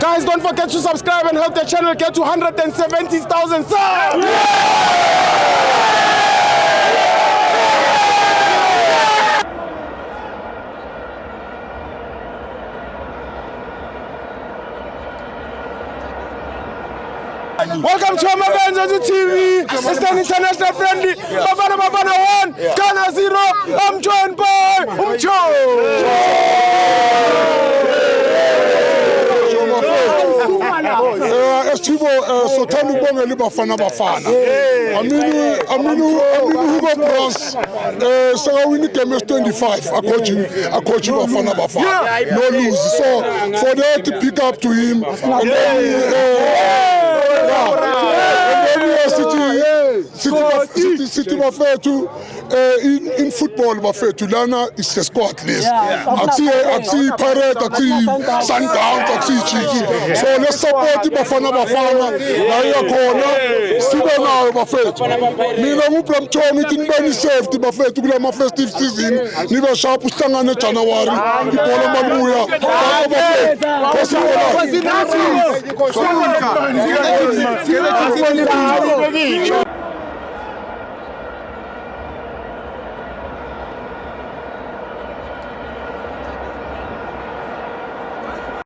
Guys, don't forget to subscribe and help the channel get to 170,000 subs. Welcome to Amabenza TV. It's an international friendly. Bafana 1, Ghana 0. I'm joined by Estivo Sotanu Bongeli Bafana. Aminu Hugo Bronze. So we need MS 25. I coach Bafana. No lose. So for that to pick up to him. City Buffet to in football Buffet to Lana is a squad list. I see Pirate, I see Sundowns, I see Chiefs. So let's support the Bafana. Now corner, Steven now Buffet. Nina Mupram Tommy in Benny safety Buffet to my festive season. Niva Sharp Stangana January. The Polomamuya.